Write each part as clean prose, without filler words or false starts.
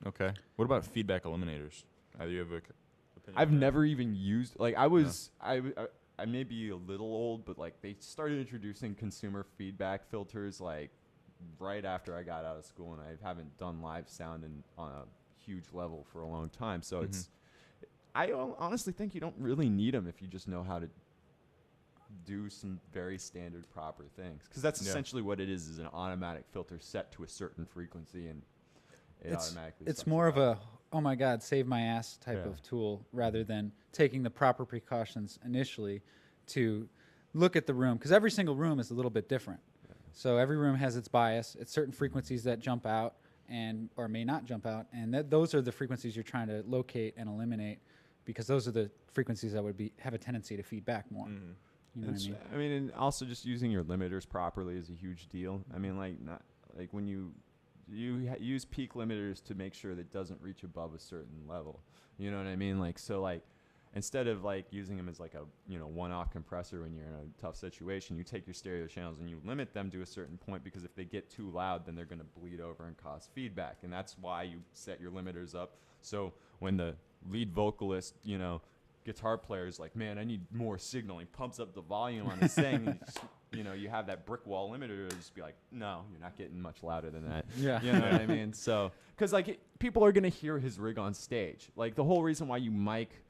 Okay. What about feedback eliminators? Do you have a opinion I've on that? never even used, like, I may be a little old, but like they started introducing consumer feedback filters like right after I got out of school, and I haven't done live sound on a huge level for a long time. So I honestly think you don't really need them if you just know how to do some very standard proper things, because that's essentially what it is an automatic filter set to a certain frequency, and automatically it's sucks more it of out. a oh my god, save my ass type of tool rather than taking the proper precautions initially to look at the room, because every single room is a little bit different. So every room has its bias. It's certain frequencies that jump out and or may not jump out, and those are the frequencies you're trying to locate and eliminate, because those are the frequencies that would have a tendency to feed back more. You know what I mean? And also just using your limiters properly is a huge deal. I mean, like, not like when you use peak limiters to make sure that it doesn't reach above a certain level. You know what I mean? Like, so like instead of like using them as like a one-off compressor when you're in a tough situation, you take your stereo channels and you limit them to a certain point, because if they get too loud, then they're going to bleed over and cause feedback. And that's why you set your limiters up. So when the lead vocalist, guitar player is like, man, I need more signal, he pumps up the volume on his thing, and you have that brick wall limiter, to just be like, no, you're not getting much louder than that. Yeah. You know what I mean? So, because like people are going to hear his rig on stage. Like the whole reason why you mic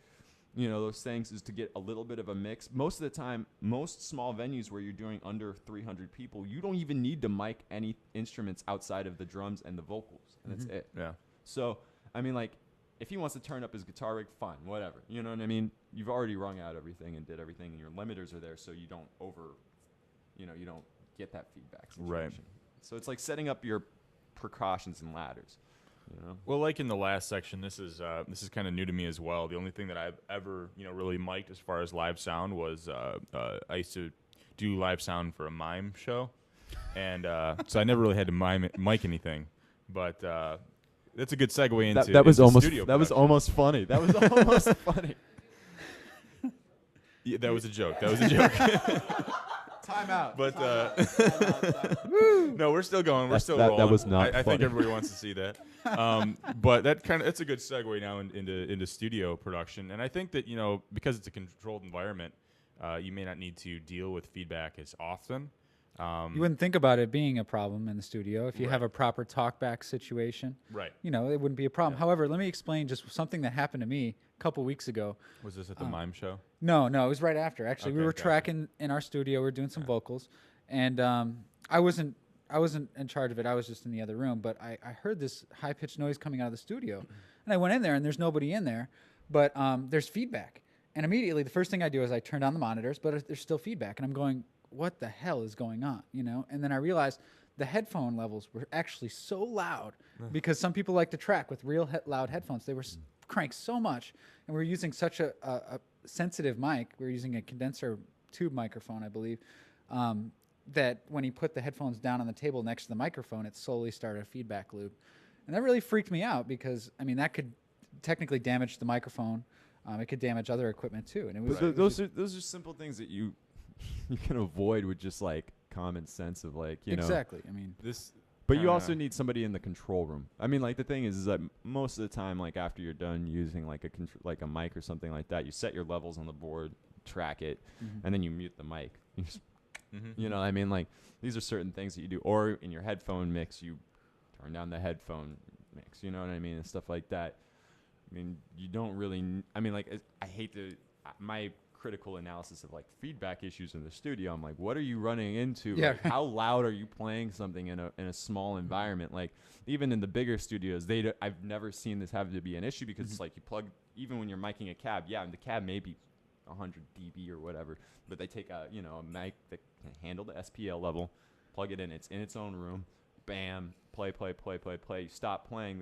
those things is to get a little bit of a mix. Most of the time, most small venues where you're doing under 300 people, you don't even need to mic any instruments outside of the drums and the vocals, and that's it. Yeah. So, I mean, like, if he wants to turn up his guitar rig, fine, whatever. You know what I mean? You've already wrung out everything and did everything, and your limiters are there, so you don't you don't get that feedback situation. Right. So it's like setting up your precautions and ladders. Well, like in the last section, this is kind of new to me as well. The only thing that I've ever really mic'd as far as live sound was I used to do live sound for a mime show, and so I never really had to mic anything. But that's a good segue into that was into almost studio that was production. almost funny. That was almost funny. Yeah, that was a joke. That was a joke. Time out. But no, we're still going. We're still that rolling. was not I think funny. everybody wants to see that. But that's a good segue now into studio production. And I think that because it's a controlled environment, you may not need to deal with feedback as often. You wouldn't think about it being a problem in the studio if you have a proper talkback situation. Right. It wouldn't be a problem. However, let me explain just something that happened to me a couple weeks ago. Was this at the mime show? No, it was right after. Actually, we Okay, were gotcha. tracking in our studio. We were doing some vocals, and I wasn't in charge of it. I was just in the other room. But I heard this high pitched noise coming out of the studio, and I went in there, and there's nobody in there, but there's feedback. And immediately, the first thing I do is I turn down the monitors, but there's still feedback, and I'm going, what the hell is going on? And then I realized the headphone levels were actually so loud because some people like to track with real loud headphones. They were cranked so much, and we were using such a sensitive mic. We were using a condenser tube microphone, I believe, that when he put the headphones down on the table next to the microphone, it slowly started a feedback loop. And that really freaked me out because, that could technically damage the microphone. It could damage other equipment too. And it was those are simple things that you can avoid with just like common sense of like exactly. This. But you also need somebody in the control room. Like the thing is that most of the time, like after you're done using like a mic or something like that, you set your levels on the board, track it, and then you mute the mic. You just, Like these are certain things that you do. Or in your headphone mix, you turn down the headphone mix. You know what I mean, and stuff like that. You don't really. I hate to my critical analysis of like feedback issues in the studio. I'm like, what are you running into? Yeah. Like, how loud are you playing something in a small environment? Like even in the bigger studios, I've never seen this have to be an issue because it's like you plug, even when you're micing a cab, and the cab may be 100 dB or whatever, but they take a mic that can handle the SPL level, plug it in, it's in its own room, bam, play. You stop playing,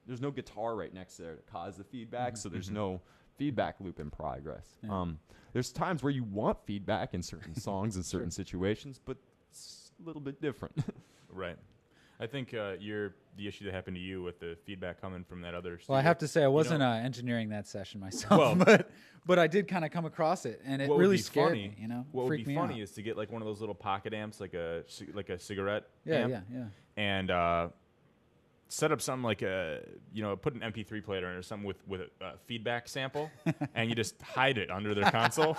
there's no guitar right next there to cause the feedback, so there's no feedback loop in progress. Yeah. There's times where you want feedback in certain songs and certain situations, but it's a little bit different. Right. I think the issue that happened to you with the feedback coming from that other studio. Well, I have to say I wasn't engineering that session myself, but I did kind of come across it, and it really scared me. What would freaked be me funny out. is to get like one of those little pocket amps, like a cigarette Yeah, amp, yeah. and set up something like put an MP3 player in or something with a feedback sample, and you just hide it under their console.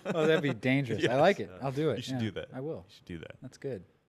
Oh, that'd be dangerous. I like it. I'll do it. You should do that. I will. You should do that. That's good.